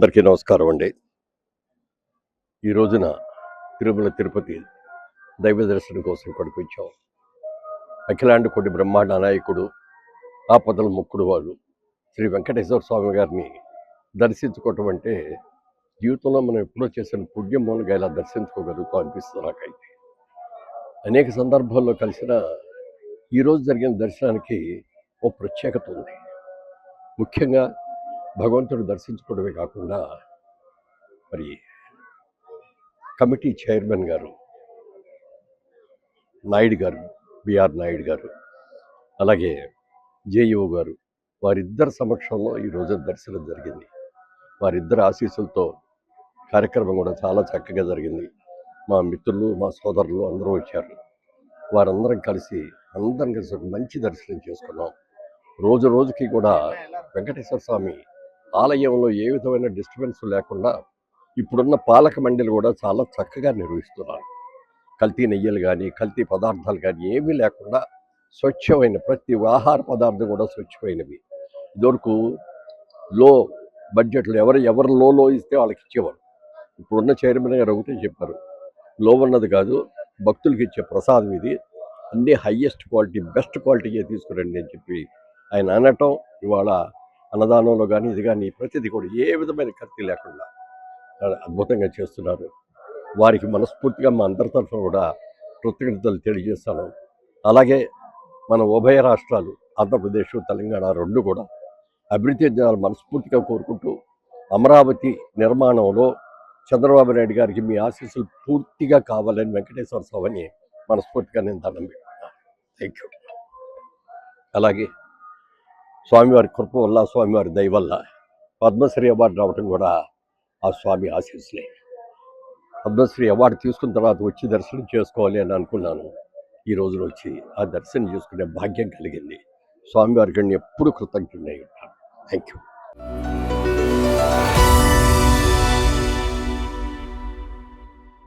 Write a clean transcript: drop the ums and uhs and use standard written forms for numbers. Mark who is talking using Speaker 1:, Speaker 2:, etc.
Speaker 1: అందరికీ నమస్కారం అండి. ఈ రోజున తిరుమల తిరుపతి దైవ దర్శనం కోసం ఇక్కడికి వచ్చాం. అఖిలాండ కోటి బ్రహ్మాండ నాయకుడు, ఆపదల ముక్కుడు వాడు శ్రీ వెంకటేశ్వర స్వామి గారిని దర్శించుకోవటం అంటే జీవితంలో మనం ఎప్పుడో చేసిన పుణ్యం మూలంగా ఇలా దర్శించుకోగలుగుతాం అనిపిస్తుంది నాకైతే. అనేక సందర్భాల్లో కలిసిన ఈరోజు జరిగిన దర్శనానికి ఓ ప్రత్యేకత ఉంది. ముఖ్యంగా భగవంతుడు దర్శించుకోవడమే కాకుండా మరి కమిటీ చైర్మన్ గారు నాయుడు గారు, బిఆర్ నాయుడు గారు, అలాగే జేఈఓ గారు, వారిద్దరి సమక్షంలో ఈరోజు దర్శనం జరిగింది. వారిద్దరి ఆశీస్సులతో కార్యక్రమం కూడా చాలా చక్కగా జరిగింది. మా మిత్రులు, మా సోదరులు అందరూ వచ్చారు. వారందరం కలిసి ఒక మంచి దర్శనం చేసుకున్నాం. రోజు రోజుకి కూడా వెంకటేశ్వర స్వామి ఆలయంలో ఏ విధమైన డిస్టర్బెన్స్ లేకుండా ఇప్పుడున్న పాలక మండలి కూడా చాలా చక్కగా నిర్వహిస్తున్నారు. కల్తీ నెయ్యలు కానీ, కల్తీ పదార్థాలు కానీ ఏమీ లేకుండా స్వచ్ఛమైన ప్రతి ఆహార పదార్థం కూడా స్వచ్ఛమైనవి. ఇదివరకు లో బడ్జెట్లు ఎవరు లో ఇస్తే వాళ్ళకి ఇచ్చేవారు. ఇప్పుడున్న చైర్మన్ గారు ఒకటే చెప్పారు, లో ఉన్నది కాదు, భక్తులకి ఇచ్చే ప్రసాదం ఇది, అన్నీ హయ్యెస్ట్ క్వాలిటీ, బెస్ట్ క్వాలిటీయే తీసుకురండి అని చెప్పి ఆయన అనటం, ఇవాళ అన్నదానంలో కానీ ఇది కానీ ప్రతిదీ కూడా ఏ విధమైన కల్తీ లేకుండా అద్భుతంగా చేస్తున్నారు. వారికి మనస్ఫూర్తిగా మా అందరి తరఫున కూడా కృతజ్ఞతలు తెలియజేస్తాను. అలాగే మన ఉభయ రాష్ట్రాలు ఆంధ్రప్రదేశ్, తెలంగాణ రెండు కూడా అభివృద్ధి చెందాలని మనస్ఫూర్తిగా కోరుకుంటూ, అమరావతి నిర్మాణంలో చంద్రబాబు నాయుడు గారికి మీ ఆశీస్సులు పూర్తిగా కావాలని వెంకటేశ్వర స్వామిని మనస్ఫూర్తిగా నేను దండం పెట్టుకున్నాను. Thank you. అలాగే స్వామివారి కృప వల్ల, స్వామివారి దయ వల్ల పద్మశ్రీ అవార్డు రావడం కూడా ఆ స్వామి ఆశీస్సులే. పద్మశ్రీ అవార్డు తీసుకున్న తర్వాత వచ్చి దర్శనం చేసుకోవాలి అని అనుకున్నాను. ఈ రోజున వచ్చి ఆ దర్శనం చేసుకునే భాగ్యం కలిగింది. స్వామివారికి ఎప్పుడు కృతజ్ఞుడై ఉంటాను. Thank you.